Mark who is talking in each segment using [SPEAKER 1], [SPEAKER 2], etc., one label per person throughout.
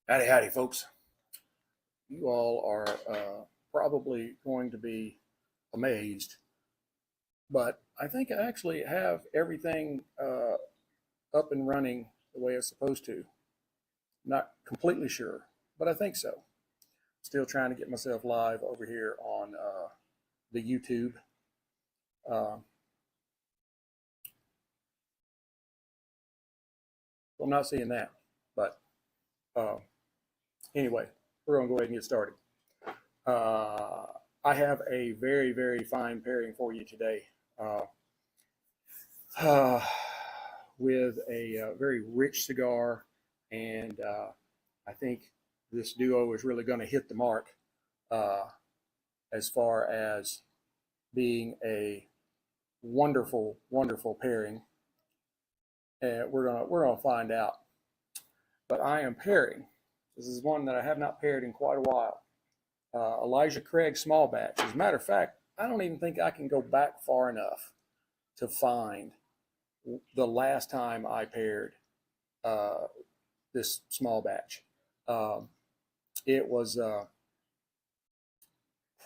[SPEAKER 1] Howdy, howdy, folks. You all are probably going to be amazed, but I think I actually have everything up and running the way it's supposed to. Not completely sure, but I think so. Still trying to get myself live over here on the YouTube. I'm not seeing that, but anyway, we're going to go ahead and get started. I have a very, very fine pairing for you today with a very rich cigar, and I think this duo is really going to hit the mark as far as being a wonderful, wonderful pairing. And we're gonna find out. But I am pairing. This is one that I have not paired in quite a while. Elijah Craig small batch. As a matter of fact, I don't even think I can go back far enough to find the last time I paired this small batch. It was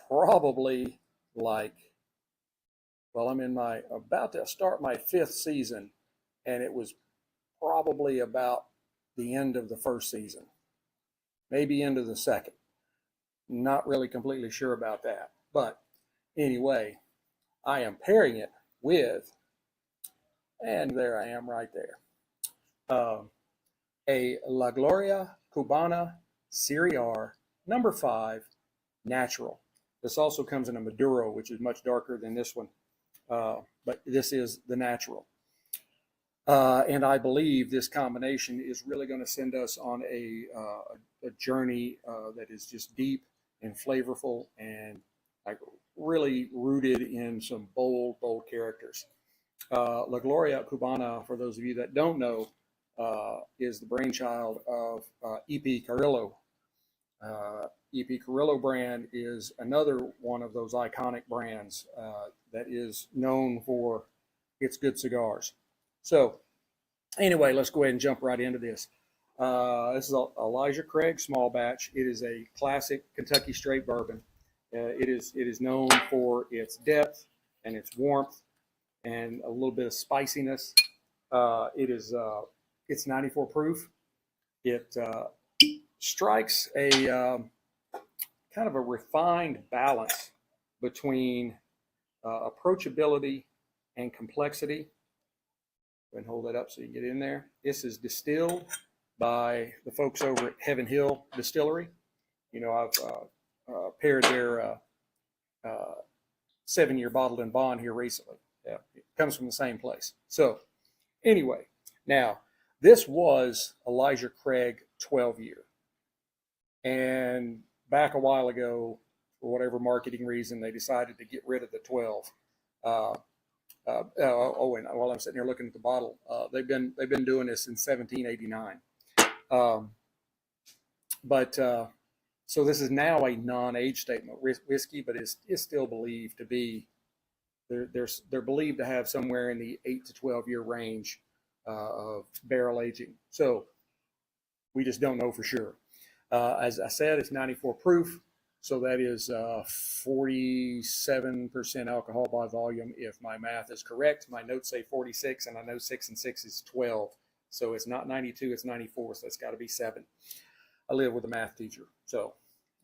[SPEAKER 1] probably like, well, I'm in my about to start my 5th season, and it was probably about the end of the 1st season, maybe into the 2nd. Not really completely sure about that. But anyway, I am pairing it with, and there I am right there, a La Gloria Cubana Serie number 5 natural. This also comes in a Maduro, which is much darker than this one, but this is the natural. And I believe this combination is really going to send us on a journey that is just deep and flavorful and like really rooted in some bold, bold characters. La Gloria Cubana, for those of you that don't know, is the brainchild of E.P. Carrillo. E.P. Carrillo brand is another one of those iconic brands that is known for its good cigars. So anyway, let's go ahead and jump right into this. This is Elijah Craig small batch. It is a classic Kentucky straight bourbon. It is known for its depth and its warmth and a little bit of spiciness. It's 94 proof. It strikes a kind of a refined balance between approachability and complexity. And hold that up so you can get in there. This is distilled by the folks over at Heaven Hill Distillery. You know, I've paired their 7-year bottled in bond here recently. Yeah, it comes from the same place. So anyway, now this was Elijah Craig 12-year. And back a while ago, for whatever marketing reason, they decided to get rid of the 12. And while I'm sitting here looking at the bottle, they've been doing this since 1789. So this is now a non-age statement whiskey, but is still believed to be they're believed to have somewhere in the 8 to 12-year range of barrel aging. So we just don't know for sure. As I said, it's 94 proof. So that is 47% alcohol by volume. If my math is correct, my notes say 46, and I know 6 and 6 is 12. So it's not 92, it's 94, so it's got to be 7. I live with a math teacher, so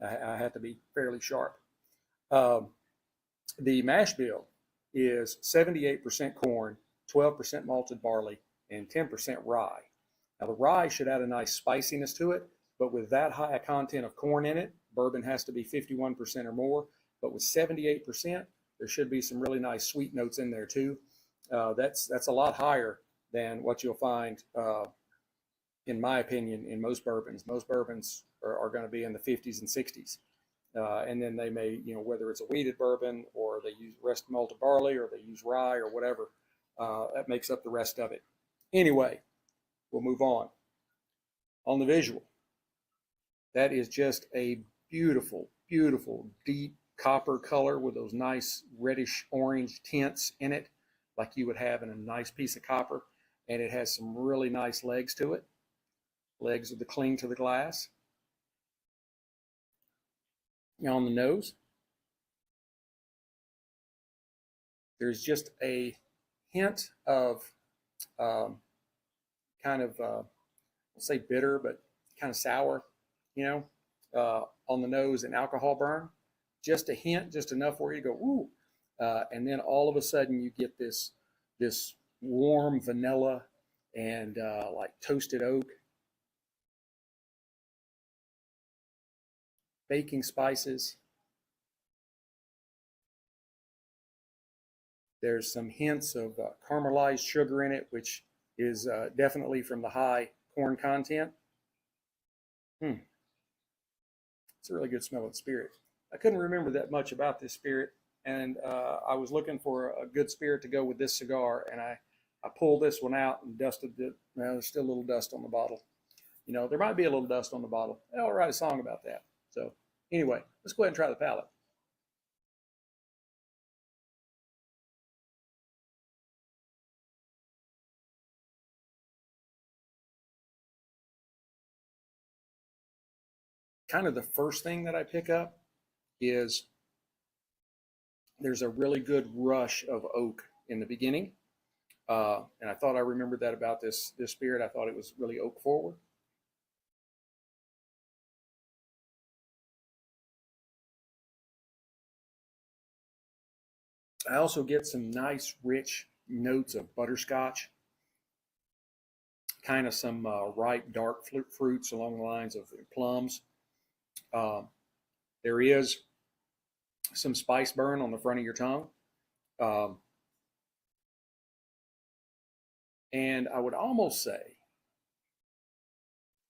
[SPEAKER 1] I have to be fairly sharp. The mash bill is 78% corn, 12% malted barley, and 10% rye. Now the rye should add a nice spiciness to it, but with that high a content of corn in it, bourbon has to be 51% or more, but with 78%, there should be some really nice sweet notes in there too. That's a lot higher than what you'll find, in my opinion, in most bourbons. Most bourbons are going to be in the 50s and 60s. And then they may, whether it's a wheated bourbon or they use rest malted barley or they use rye or whatever, that makes up the rest of it. Anyway, we'll move on. On the visual, that is just a beautiful, beautiful, deep copper color with those nice reddish orange tints in it, like you would have in a nice piece of copper. And it has some really nice legs to it. Legs with the cling to the glass. On the nose, there's just a hint of kind of, I'll say bitter, but kind of sour, you know, on the nose and alcohol burn. Just a hint, just enough where you go, ooh. And then all of a sudden you get this warm vanilla and like toasted oak, baking spices. There's some hints of caramelized sugar in it, which is definitely from the high corn content. It's a really good smelling spirit. I couldn't remember that much about this spirit, and I was looking for a good spirit to go with this cigar, and I pulled this one out and dusted it. Well, there's still a little dust on the bottle. You know, there might be a little dust on the bottle. I'll write a song about that. So anyway, let's go ahead and try the palate. Kind of the first thing that I pick up is there's a really good rush of oak in the beginning. And I thought I remembered that about this spirit. I thought it was really oak forward. I also get some nice rich notes of butterscotch, kind of some ripe dark fruits along the lines of plums. There is some spice burn on the front of your tongue. And I would almost say,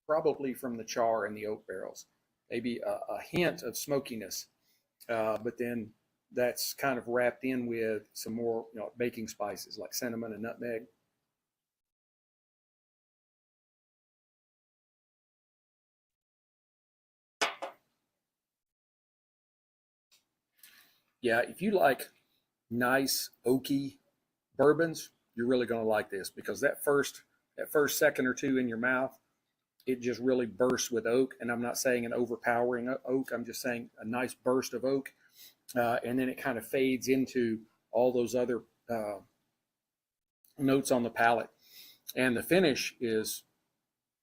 [SPEAKER 1] probably from the char in the oak barrels, maybe a hint of smokiness, but then that's kind of wrapped in with some more, you know, baking spices like cinnamon and nutmeg. Yeah, if you like nice oaky bourbons, you're really going to like this, because that first second or two in your mouth, it just really bursts with oak. And I'm not saying an overpowering oak. I'm just saying a nice burst of oak. And then it kind of fades into all those other notes on the palate. And the finish is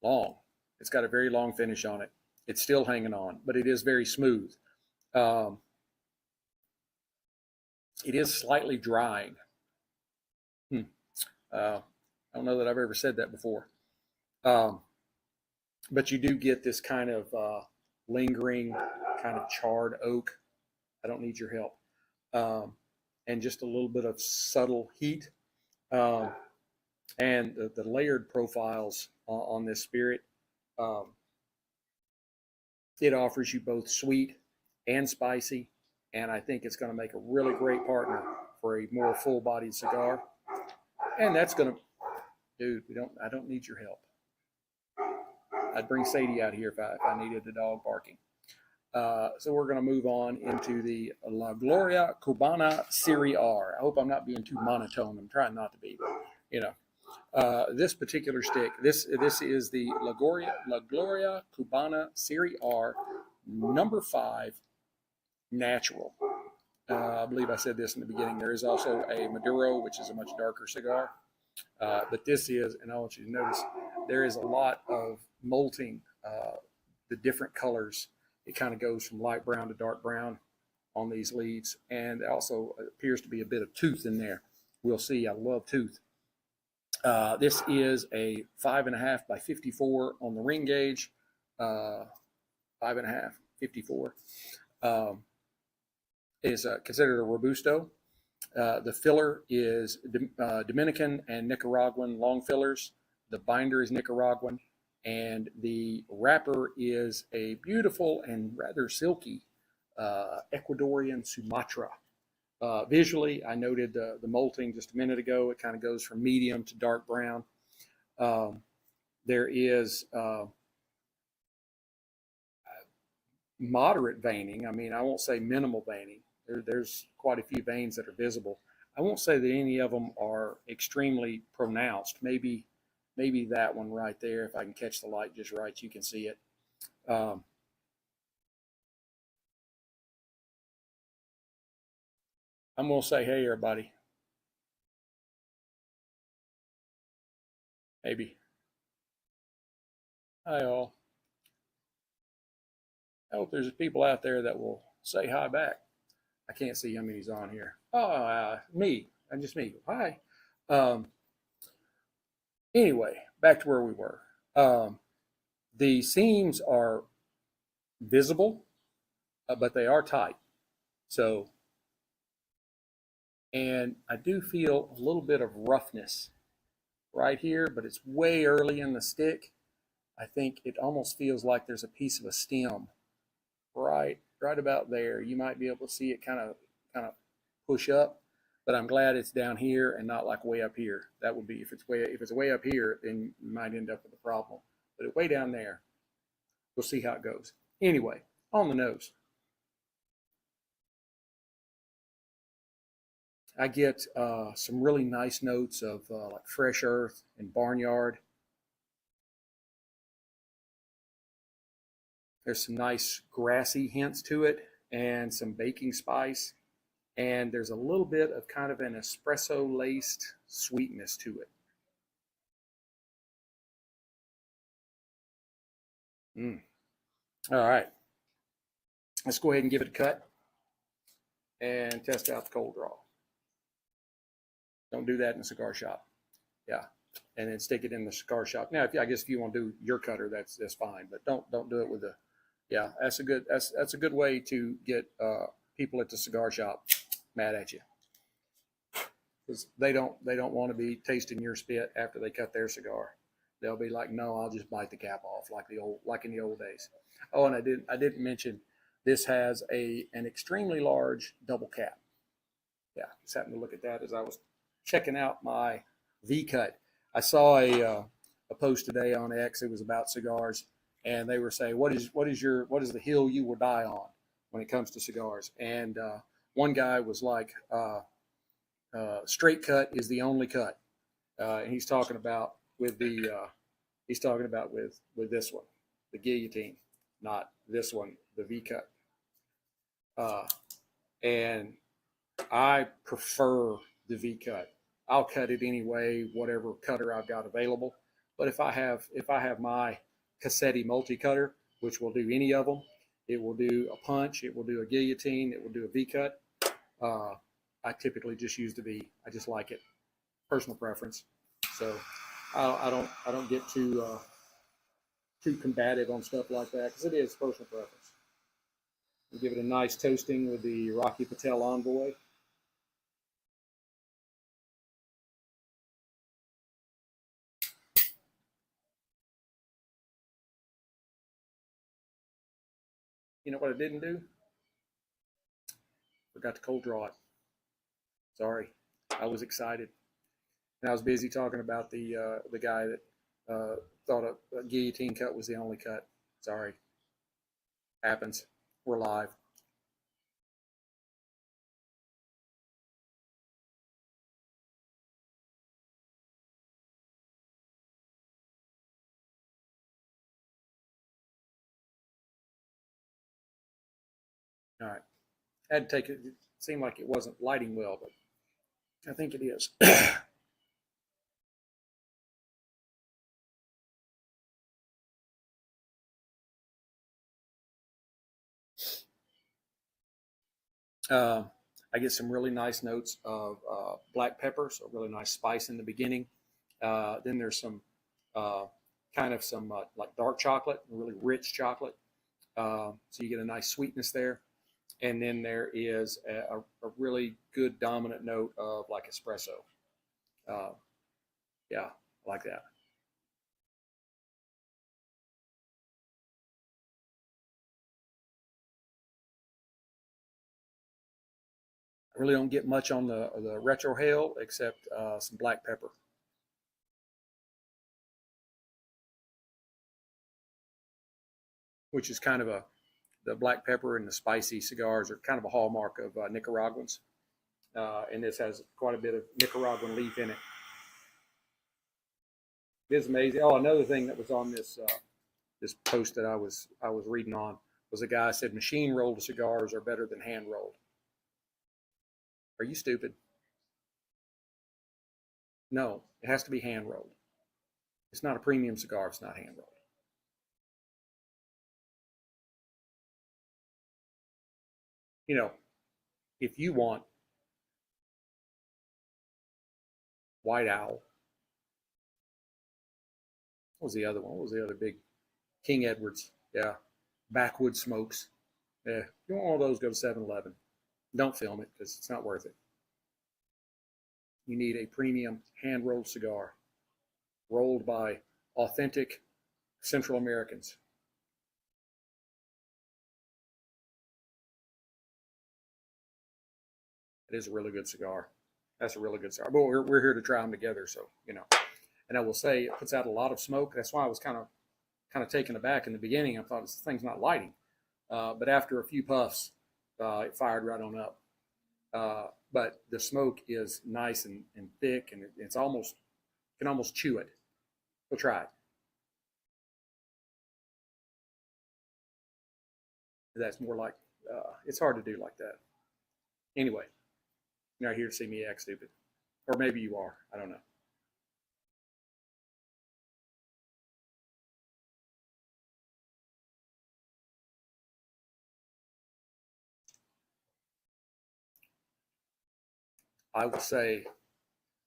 [SPEAKER 1] long. It's got a very long finish on it. It's still hanging on, but it is very smooth. Um, it is slightly drying. I don't know that I've ever said that before. Um, but you do get this kind of lingering, kind of charred oak. I don't need your help. And just a little bit of subtle heat. Um, and the layered profiles on this spirit, um, it offers you both sweet and spicy. And I think it's going to make a really great partner for a more full-bodied cigar. And that's going to, dude, I don't need your help. I'd bring Sadie out here if I needed the dog barking. So we're going to move on into the La Gloria Cubana Serie R. I hope I'm not being too monotone. I'm trying not to be, but you know, this particular stick, this is the La Gloria Cubana Serie R, number 5, natural. I believe I said this in the beginning. There is also a Maduro, which is a much darker cigar. But this is, and I want you to notice, there is a lot of molting, the different colors. It kind of goes from light brown to dark brown on these leads. And also appears to be a bit of tooth in there. We'll see. I love tooth. This is a 5.5 by 54 on the ring gauge. 5.5, 54. Is considered a Robusto. The filler is Dominican and Nicaraguan long fillers. The binder is Nicaraguan. And the wrapper is a beautiful and rather silky Ecuadorian Sumatra. Visually, I noted the molting just a minute ago. It kind of goes from medium to dark brown. There is moderate veining. I mean, I won't say minimal veining. There's quite a few veins that are visible. I won't say that any of them are extremely pronounced. Maybe that one right there, if I can catch the light just right, you can see it. I'm going to say, hey, everybody. Maybe. Hi, all. I hope there's people out there that will say hi back. I can't see how many's on here. Oh, me. I'm just me. Hi. Um, anyway, back to where we were. The seams are visible, but they are tight. So, and I do feel a little bit of roughness right here, but it's way early in the stick. I think it almost feels like there's a piece of a stem right about there. You might be able to see it kind of push up, but I'm glad it's down here and not like way up here. That would be if it's way up here, then you might end up with a problem. But it's way down there. We'll see how it goes. Anyway, on the nose, I get some really nice notes of like fresh earth and barnyard. There's some nice grassy hints to it and some baking spice. And there's a little bit of kind of an espresso laced sweetness to it. All right. Let's go ahead and give it a cut and test out the cold draw. Don't do that in a cigar shop. Yeah. And then stick it in the cigar shop. Now, I guess if you want to do your cutter, that's fine. But don't do it with the. Yeah, that's a good way to get people at the cigar shop mad at you, because they don't want to be tasting your spit after they cut their cigar. They'll be like, no, I'll just bite the cap off like in the old days. Oh, and I didn't mention this has an extremely large double cap. Yeah, just happened to look at that as I was checking out my V cut. I saw a post today on X. It was about cigars, and they were saying, what is the hill you will die on when it comes to cigars? And one guy was like, straight cut is the only cut, and he's talking about with this one, the guillotine, not this one, the V cut. And I prefer the V cut. I'll cut it anyway, whatever cutter I've got available. But if I have my Cassetti multi cutter, which will do any of them, it will do a punch, it will do a guillotine, it will do a V cut. I typically just use the V. I just like it, personal preference. So I don't get too combative on stuff like that, because it is personal preference. We'll give it a nice toasting with the Rocky Patel Envoy. You know what I didn't do? Forgot to cold draw it. Sorry, I was excited, and I was busy talking about the guy that thought a guillotine cut was the only cut. Sorry, happens. We're live. All right, I had to take it. It seemed like it wasn't lighting well, but I think it is. I get some really nice notes of black pepper, so really nice spice in the beginning. Then there's some kind of some like dark chocolate, really rich chocolate. So you get a nice sweetness there. And then there is a really good dominant note of like espresso. Uh, yeah, I like that. I really don't get much on the retrohale except some black pepper, which is kind of the black pepper and the spicy cigars are kind of a hallmark of Nicaraguans. And this has quite a bit of Nicaraguan leaf in it. It is amazing. Oh, another thing that was on this post that I was reading on was a guy said machine rolled cigars are better than hand rolled. Are you stupid? No, it has to be hand rolled. It's not a premium cigar if it's not hand rolled. You know, if you want White Owl, what was the other one? What was the other big? King Edwards. Yeah. Backwood Smokes. Yeah. If you want all those, go to 7-Eleven. Don't film it because it's not worth it. You need a premium hand rolled cigar rolled by authentic Central Americans. It is a really good cigar. That's a really good cigar. But we're here to try them together, so you know. And I will say it puts out a lot of smoke. That's why I was kind of taken aback in the beginning. I thought this thing's not lighting, but after a few puffs, it fired right on up. But the smoke is nice and thick, and it's almost you can almost chew it. We'll try it. That's more like it's hard to do like that. Anyway, you're not here to see me act stupid, or maybe you are. I don't know. I would say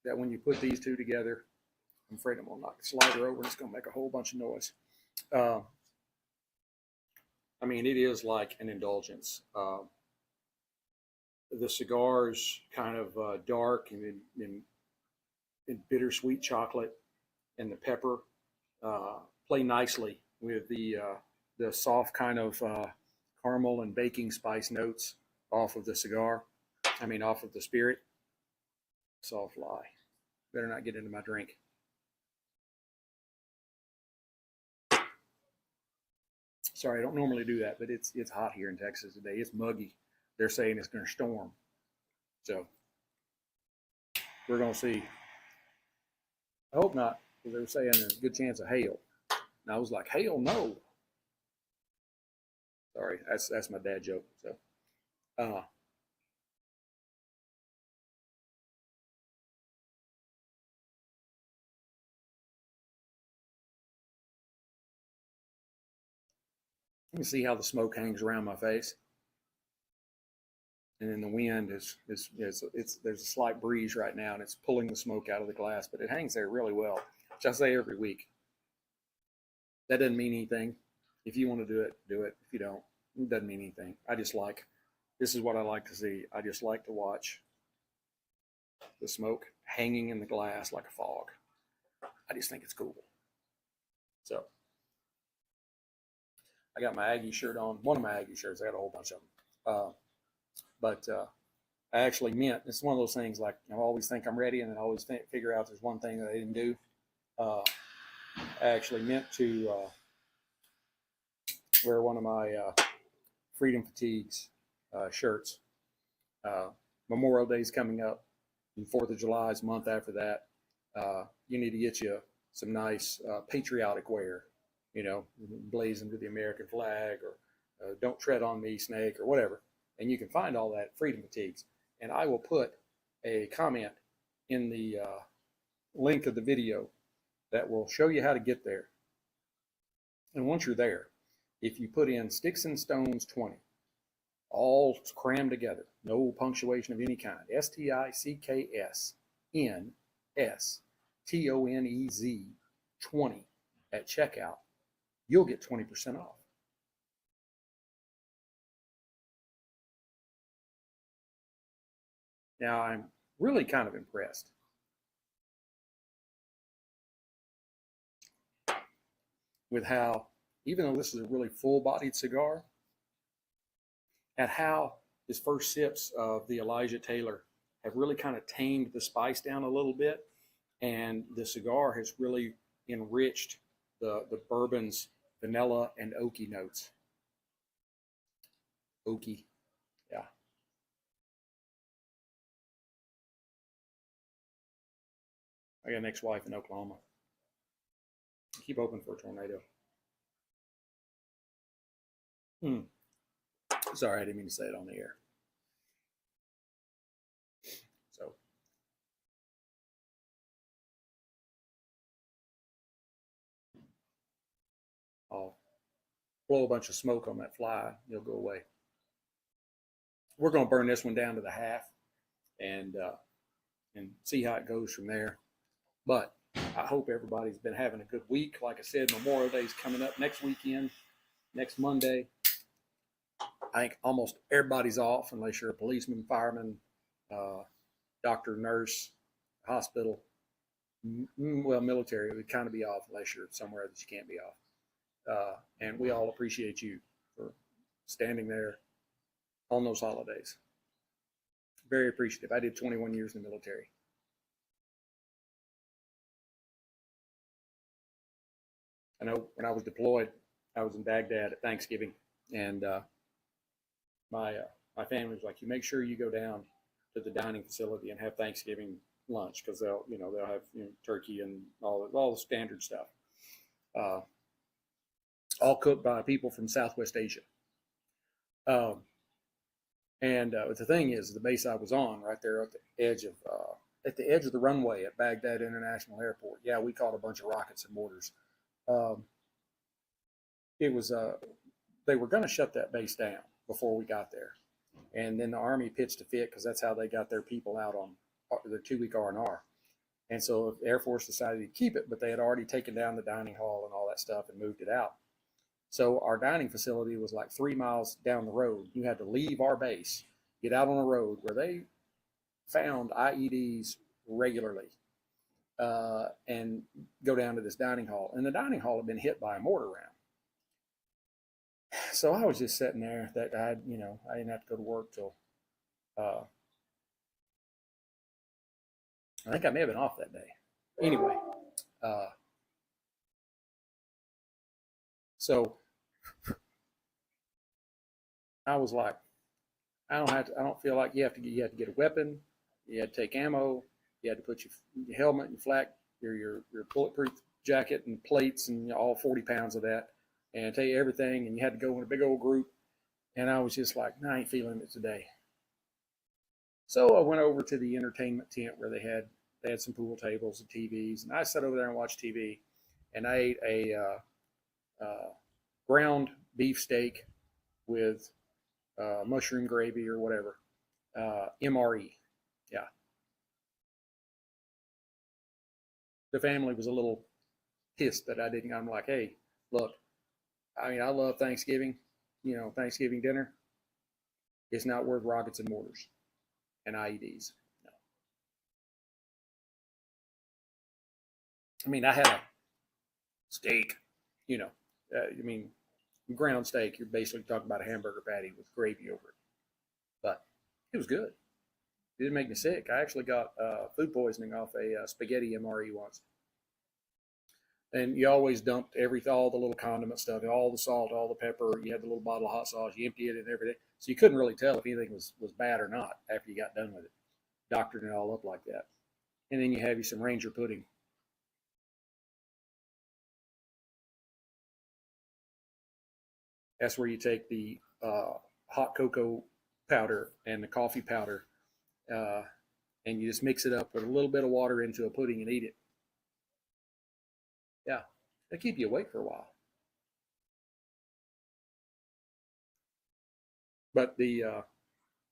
[SPEAKER 1] that when you put these two together, I'm afraid I'm gonna knock the slider over. It's gonna make a whole bunch of noise. Uh, I mean, it is like an indulgence. The cigar's kind of dark and bittersweet chocolate, and the pepper play nicely with the soft kind of caramel and baking spice notes off of the cigar. I mean, off of the spirit. Sawfly. Better not get into my drink. Sorry, I don't normally do that, but it's hot here in Texas today. It's muggy. They're saying it's going to storm. So we're going to see. I hope not, because they were saying there's a good chance of hail. And I was like, hail, no. Sorry, that's my dad joke. So, uh, you can see how the smoke hangs around my face, and then the wind is there's a slight breeze right now, and it's pulling the smoke out of the glass, but it hangs there really well, which I say every week. That doesn't mean anything. If you want to do it, do it. If you don't, it doesn't mean anything. I just like this is what I like to see. I just like to watch the smoke hanging in the glass like a fog. I just think it's cool. So I got my Aggie shirt on. One of my Aggie shirts. I got a whole bunch of them. But I actually meant it's one of those things like I always think I'm ready, and then I always figure out there's one thing that I didn't do. I actually meant to wear one of my Freedom Fatigues shirts. Memorial Day's coming up, and 4th of July is a month after that. You need to get you some nice patriotic wear, you know, blazing to the American flag, or don't tread on me, snake, or whatever. And you can find all that at Freedom Fatigues. And I will put a comment in the link of the video that will show you how to get there. And once you're there, if you put in Sticks-n-Stonez 20, all crammed together, no punctuation of any kind, Sticks-N-S-T-O-N-E-Z 20 at checkout, you'll get 20% off. Now, I'm really kind of impressed with how, even though this is a really full-bodied cigar, at how his first sips of the Elijah Taylor have really kind of tamed the spice down a little bit, and the cigar has really enriched the bourbon's vanilla and oaky notes. Oaky, yeah. I got an ex-wife in Oklahoma. Keep open for a tornado. Sorry, I didn't mean to say it on the air. blow a bunch of smoke on that fly, it'll go away. We're going to burn this one down to the half and see how it goes from there. But I hope everybody's been having a good week. Like I said, Memorial Day is coming up next weekend, next Monday. I think almost everybody's off unless you're a policeman, fireman, doctor, nurse, hospital. Well, military would kind of be off unless you're somewhere that you can't be off. And we all appreciate you for standing there on those holidays. Very appreciative. I did 21 years in the military. I know when I was deployed, I was in Baghdad at Thanksgiving, and my family was like, "You make sure you go down to the dining facility and have Thanksgiving lunch because they'll have turkey and all the standard stuff, all cooked by people from Southwest Asia." And the thing is, the base I was on, right there at the edge of the runway at Baghdad International Airport. Yeah, we caught a bunch of rockets and mortars. It was they were going to shut that base down before we got there, and then the Army pitched a fit because that's how they got their people out on their 2-week R&R. And so the Air Force decided to keep it, but they had already taken down the dining hall and all that stuff and moved it out. So our dining facility was like 3 miles down the road. You had to leave our base, get out on a road where they found IEDs regularly, and go down to this dining hall. And the dining hall had been hit by a mortar round. So I was just sitting there that I didn't have to go to work till, I think I may have been off that day. Anyway, so I was like, I don't feel like you had to get a weapon. You had to take ammo. You had to put your helmet, your flak, your bulletproof jacket and plates and all 40 pounds of that, and take everything. And you had to go in a big old group. And I was just like, no, I ain't feeling it today. So I went over to the entertainment tent where they had some pool tables and TVs, and I sat over there and watched TV. And I ate a ground beef steak with mushroom gravy or whatever, MRE. Yeah. The family was a little pissed that I didn't. I'm like, hey, look, I mean, I love Thanksgiving, Thanksgiving dinner. It's not worth rockets and mortars and IEDs. No. I mean, I had a steak, ground steak. You're basically talking about a hamburger patty with gravy over it. But it was good. It didn't make me sick. I actually got food poisoning off a spaghetti MRE once. And you always dumped all the little condiment stuff, all the salt, all the pepper. You had the little bottle of hot sauce. You empty it and everything. So you couldn't really tell if anything was bad or not after you got done with it. Doctored it all up like that. And then you have you some Ranger pudding. That's where you take the hot cocoa powder and the coffee powder, and you just mix it up with a little bit of water into a pudding and eat it. Yeah, they keep you awake for a while. But the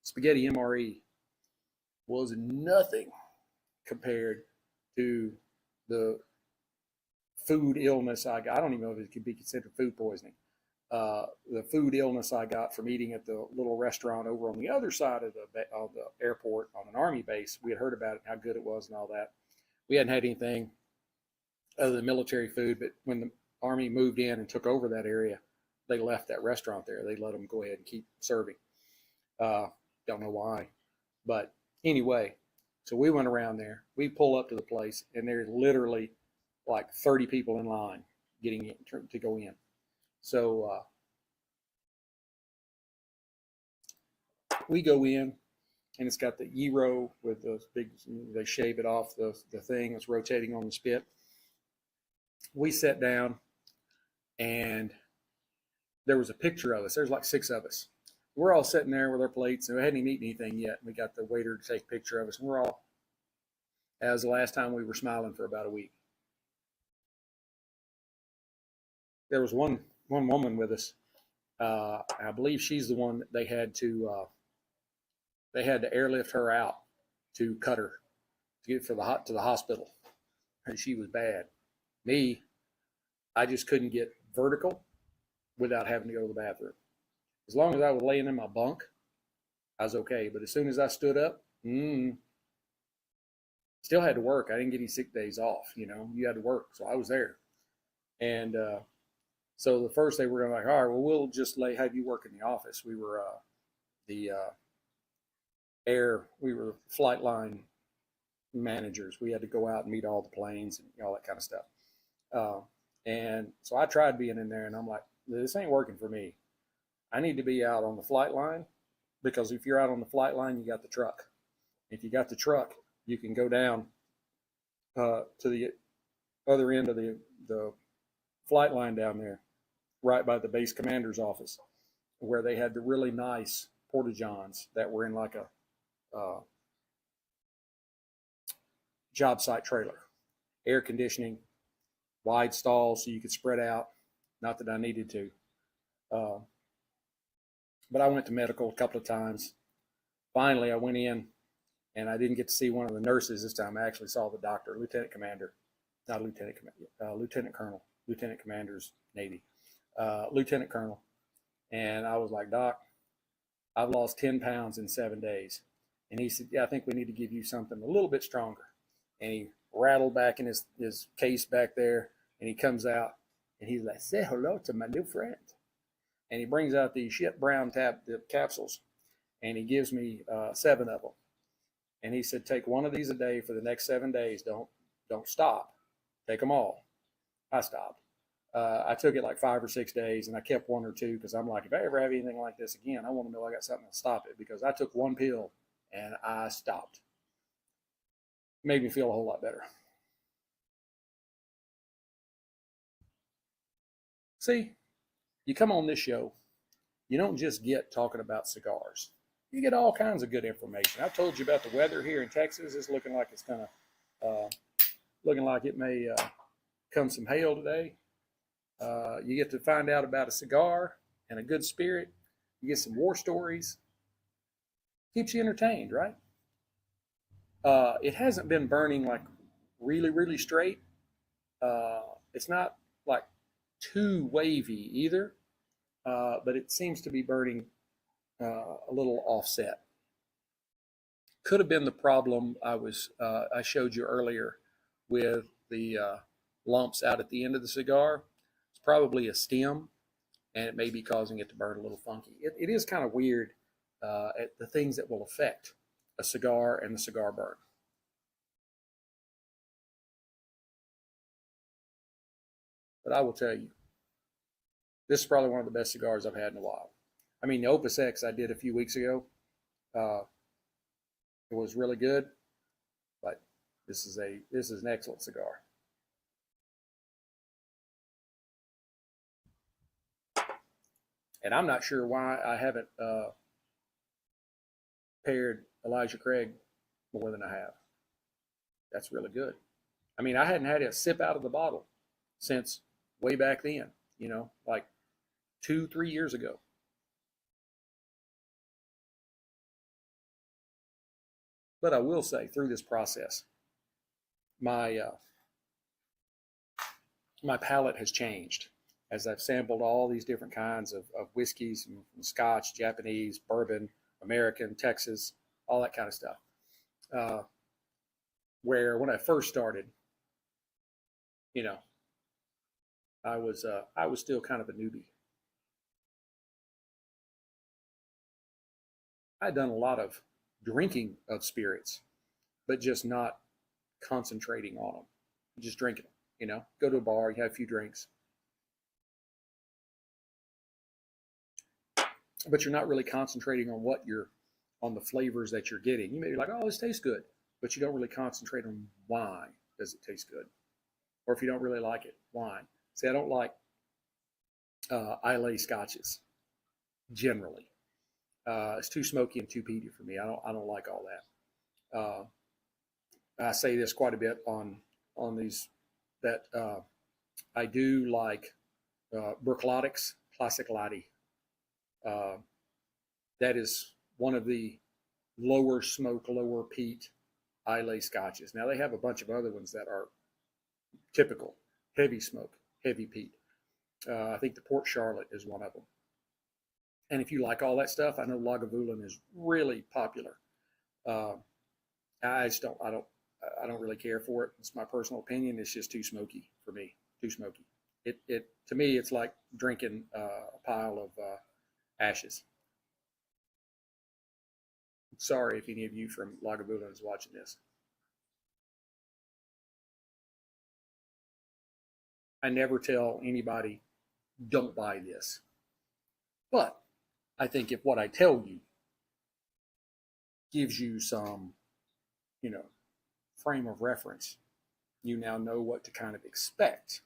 [SPEAKER 1] spaghetti MRE was nothing compared to the food illness I got. I don't even know if it could be considered food poisoning. The food illness I got from eating at the little restaurant over on the other side of the airport on an Army base. We had heard about it, how good it was and all that. We hadn't had anything other than military food, but when the Army moved in and took over that area, they left that restaurant there. They let them go ahead and keep serving. Don't know why. But anyway, so we went around there. We pull up to the place, and there's literally like 30 people in line getting in to go in. So we go in, and it's got the gyro with the big, they shave it off the thing that's rotating on the spit. We sat down, and there was a picture of us. There's like 6 of us. We're all sitting there with our plates, and we hadn't even eaten anything yet. We got the waiter to take a picture of us, and that was the last time we were smiling for about a week. There was one woman with us, I believe she's the one that they had to airlift her out to cut her to get to the hospital, and she was bad. Me, I just couldn't get vertical without having to go to the bathroom. As long as I was laying in my bunk, I was okay. But as soon as I stood up, still had to work. I didn't get any sick days off. You had to work, so I was there. And so the first day we're going to like, all right, well, we'll just have you work in the office. We were the we were flight line managers. We had to go out and meet all the planes and all that kind of stuff. And so I tried being in there, and I'm like, this ain't working for me. I need to be out on the flight line, because if you're out on the flight line, you got the truck. If you got the truck, you can go down to the other end of the flight line down there, right by the base commander's office, where they had the really nice porta-johns that were in like a job site trailer, air conditioning, wide stalls so you could spread out. Not that I needed to. But I went to medical a couple of times. Finally, I went in, and I didn't get to see one of the nurses this time. I actually saw the doctor, lieutenant commander, not lieutenant commander, lieutenant colonel, lieutenant commander's Navy, lieutenant colonel. And I was like, Doc, I've lost 10 pounds in 7 days. And he said, yeah, I think we need to give you something a little bit stronger. And he rattled back in his case back there, and he comes out, and he's like, say hello to my new friend. And he brings out these shit brown capsules, and he gives me 7 of them. And he said, take one of these a day for the next 7 days. Don't stop. Take them all. I stopped. I took it like 5 or 6 days, and I kept 1 or 2, because I'm like, if I ever have anything like this again, I want to know I got something to stop it, because I took 1 pill and I stopped. Made me feel a whole lot better. See, you come on this show, you don't just get talking about cigars. You get all kinds of good information. I told you about the weather here in Texas. It's looking like it's gonna, looking like it may come some hail today. You get to find out about a cigar and a good spirit. You get some war stories. Keeps you entertained, right? It hasn't been burning like really, really straight. It's not like too wavy either, but it seems to be burning a little offset. Could have been the problem I showed you earlier with the lumps out at the end of the cigar. It's probably a stem, and it may be causing it to burn a little funky. It is kind of weird at the things that will affect a cigar and the cigar burn. But I will tell you, this is probably one of the best cigars I've had in a while. I mean, the Opus X I did a few weeks ago. It was really good, but this is an excellent cigar. And I'm not sure why I haven't paired Elijah Craig more than I have. That's really good. I mean, I hadn't had a sip out of the bottle since way back then, like 2-3 years ago. But I will say, through this process, my palate has changed as I've sampled all these different kinds of whiskeys, from Scotch, Japanese, bourbon, American, Texas, all that kind of stuff. Where when I first started, I was still kind of a newbie. I'd done a lot of drinking of spirits, but just not concentrating on them, just drinking them. Go to a bar, you have a few drinks, but you're not really concentrating on the flavors that you're getting. You may be like, oh, this tastes good, but you don't really concentrate on why does it taste good, or if you don't really like it, why. See, I don't like Islay scotches generally. It's too smoky and too peaty for me. I don't like all that. I say this quite a bit on these, that I do like Bruichladdich Classic Laddie. Uh, that is one of the lower smoke, lower peat Islay scotches. Now they have a bunch of other ones that are typical, heavy smoke, heavy peat. I think the Port Charlotte is one of them. And if you like all that stuff, I know Lagavulin is really popular. Uh, I just don't, I don't really care for it. It's my personal opinion. It's just too smoky for me. Too smoky. It to me, it's like drinking a pile of ashes. Sorry if any of you from Lagavulin is watching this. I never tell anybody, don't buy this. But I think if what I tell you gives you some, you know, frame of reference, you now know what to kind of expect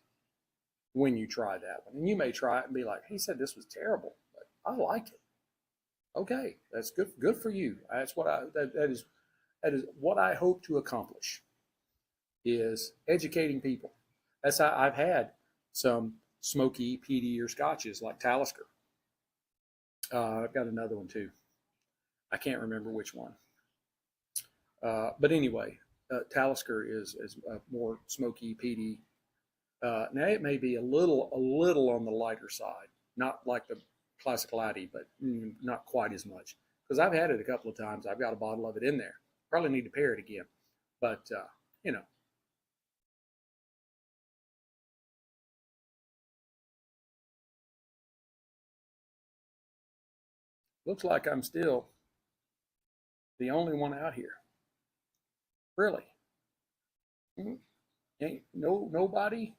[SPEAKER 1] when you try that one. And you may try it and be like, he said this was terrible, but I like it. Okay, that's good for you. That's what that is what I hope to accomplish, is educating people. That's how I've had some smoky, peatier scotches like Talisker. I've got another one too. I can't remember which one. But anyway, Talisker is more smoky, peaty. Now it may be a little on the lighter side, not like the classic laddie, but not quite as much. Because I've had it a couple of times. I've got a bottle of it in there. Probably need to pair it again, but you know. Looks like I'm still the only one out here. Really? Ain't nobody?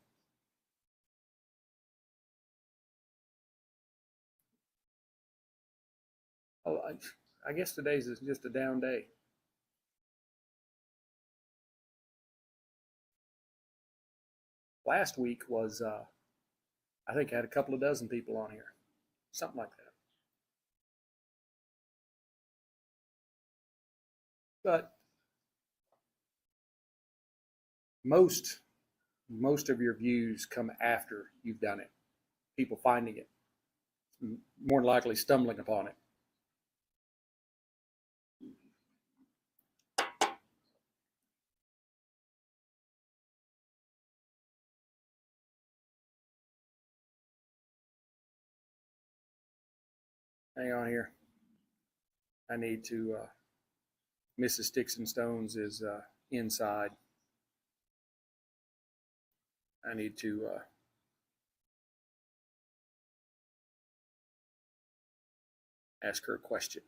[SPEAKER 1] Oh, I guess today's is just a down day. Last week was, I think I had a couple of dozen people on here, something like that. But most of your views come after you've done it. People finding it, more likely stumbling upon it. Hang on here. I need to. Mrs. Sticks-n-Stonez is inside. I need to ask her a question.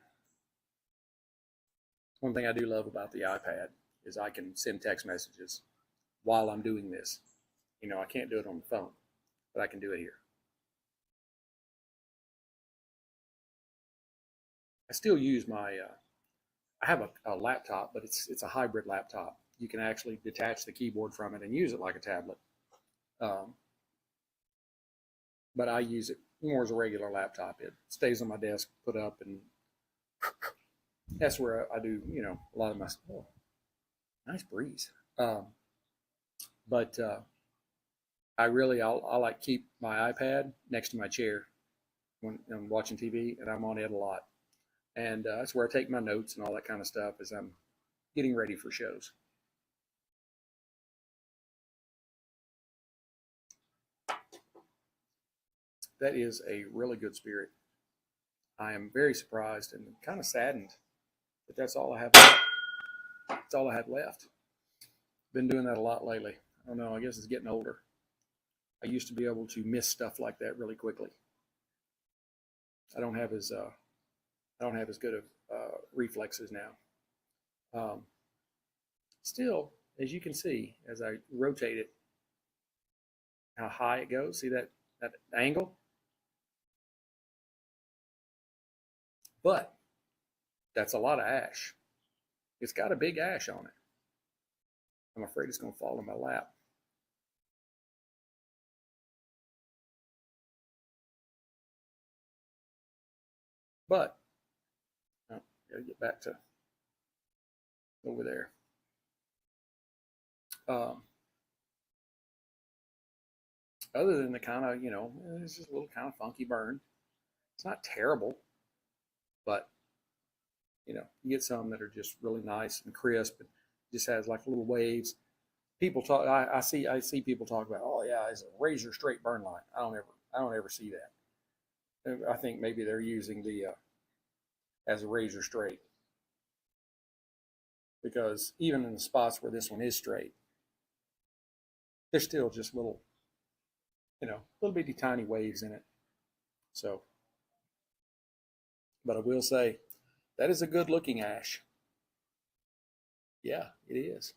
[SPEAKER 1] One thing I do love about the iPad is I can send text messages while I'm doing this. You know, I can't do it on the phone, but I can do it here. I still use my, I have a laptop, but it's a hybrid laptop. You can actually detach the keyboard from it and use it like a tablet. Um, but I use it more as a regular laptop. It stays on my desk, put up, and that's where I do, you know, a lot of my. Oh, nice breeze. But I like keep my iPad next to my chair when I'm watching TV, and I'm on it a lot. And that's where I take my notes and all that kind of stuff as I'm getting ready for shows. That is a really good spirit. I am very surprised and kind of saddened that that's all I have. That's all I have left. Been doing that a lot lately. I don't know. I guess it's getting older. I used to be able to miss stuff like that really quickly. I don't have as good of reflexes now. Still, as you can see, as I rotate it, how high it goes. See that angle? But that's a lot of ash. It's got a big ash on it. I'm afraid it's going to fall in my lap. But oh, gotta get back to over there. Other than the kind of, you know, it's just a little kind of funky burn. It's not terrible, but you know, you get some that are just really nice and crisp and just has like little waves. People talk. I see people talk about, oh yeah, it's a razor straight burn line. I don't ever see that. I think maybe they're using the as a razor straight, because even in the spots where this one is straight, there's still just little, you know, little bitty tiny waves in it. So, but I will say that is a good looking ash. Yeah, it is.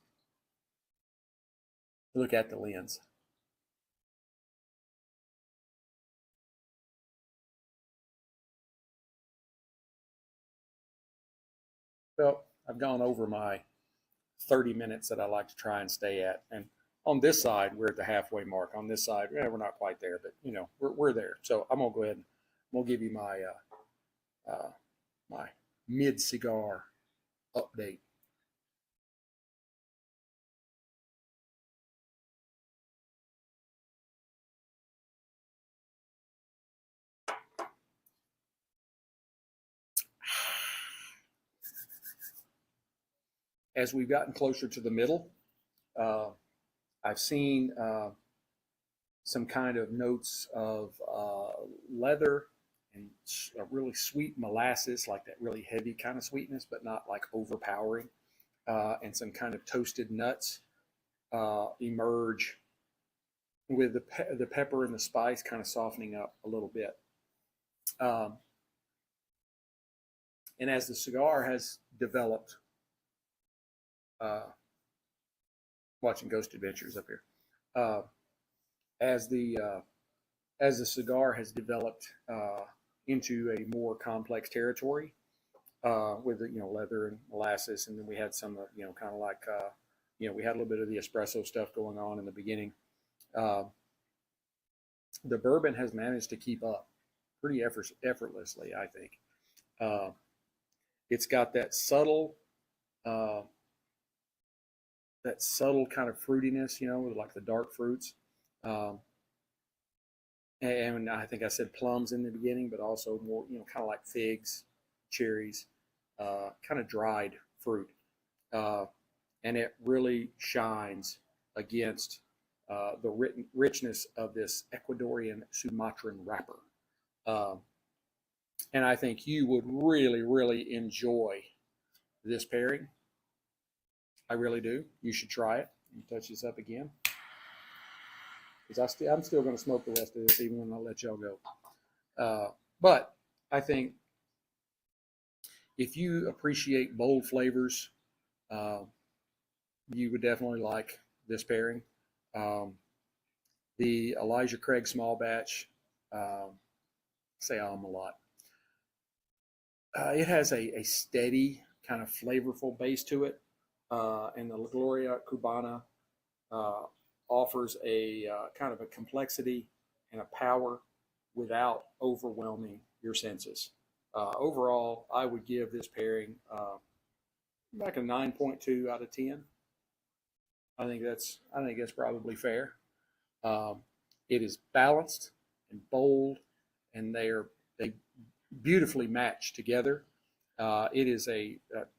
[SPEAKER 1] Look at the lens. Well, I've gone over my 30 minutes that I like to try and stay at. And on this side, we're at the halfway mark. On this side, yeah, we're not quite there, but you know, we're there. So I'm gonna go ahead and I'm gonna give you my mid cigar update. As we've gotten closer to the middle, uh, I've seen some kind of notes of leather and a really sweet molasses, like that really heavy kind of sweetness, but not like overpowering, and some kind of toasted nuts emerge with the pepper and the spice kind of softening up a little bit. Um, and as the cigar has developed, uh, watching Ghost Adventures up here, uh, as the uh, as the cigar has developed into a more complex territory with the, you know, leather and molasses, and then we had some you know, kind of like you know, we had a little bit of the espresso stuff going on in the beginning. Uh, the bourbon has managed to keep up pretty effortlessly, I think. Uh, it's got uh, that subtle kind of fruitiness, you know, with like the dark fruits. Um, and I think I said plums in the beginning, but also more, you know, kind of like figs, cherries, kind of dried fruit. Uh, and it really shines against the richness of this Ecuadorian Sumatran wrapper. Um, and I think you would really, really enjoy this pairing. I really do. You should try it. Touch this up again, because I'm still going to smoke the rest of this even when I let y'all go. But I think if you appreciate bold flavors, uh, you would definitely like this pairing. Um, the Elijah Craig small batch, say a lot. It has a steady kind of flavorful base to it, and the Gloria Cubana uh, offers a kind of a complexity and a power without overwhelming your senses. Overall, I would give this pairing like a 9.2 out of 10. I think that's probably fair. Um, it is balanced and bold, and they beautifully match together. It is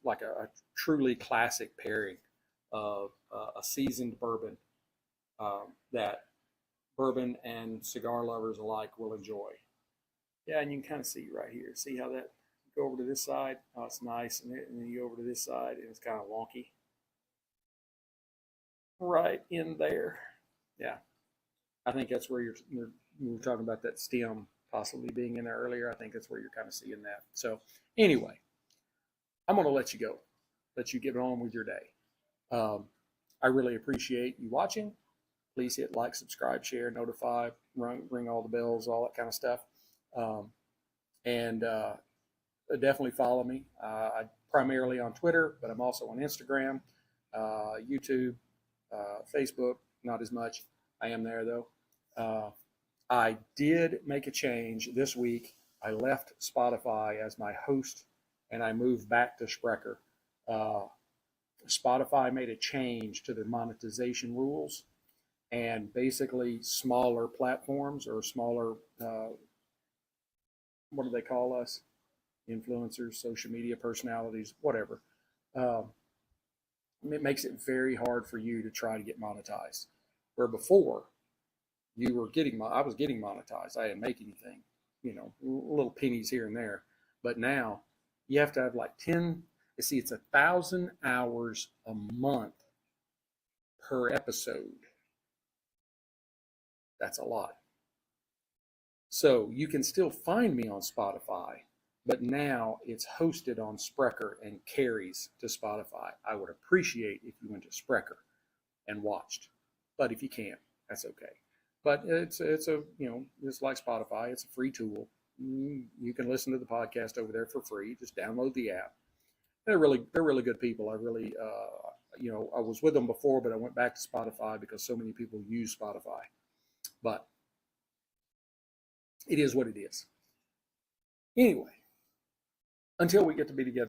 [SPEAKER 1] like a truly classic pairing of a seasoned bourbon that bourbon and cigar lovers alike will enjoy. Yeah, and you can kind of see right here. See how that go over to this side? Oh, it's nice, and then you go over to this side, and it's kind of wonky. Right in there. Yeah, I think that's where you were talking about that stem possibly being in there earlier. I think that's where you're kind of seeing that. So anyway, I'm going to let you go, let you get on with your day. Um, I really appreciate you watching. Please hit like, subscribe, share, notify, ring all the bells, all that kind of stuff. Um, and definitely follow me. I primarily on Twitter, but I'm also on Instagram, YouTube, Facebook, not as much. I am there though. I did make a change this week. I left Spotify as my host and I moved back to Sprecher. Uh, Spotify made a change to their monetization rules, and basically smaller platforms or smaller what do they call us? Influencers, social media personalities, whatever. It makes it very hard for you to try to get monetized. Where before, I was getting monetized. I didn't make anything, little pennies here and there. But now you have to have like 10, it's 1,000 hours a month per episode. That's a lot. So you can still find me on Spotify, but now it's hosted on Spreaker and carries to Spotify. I would appreciate if you went to Spreaker and watched, but if you can't, that's okay. But it's like Spotify. It's a free tool. You can listen to the podcast over there for free. Just download the app. They're really good people. I was with them before, but I went back to Spotify because so many people use Spotify. But it is what it is. Anyway, until we get to be together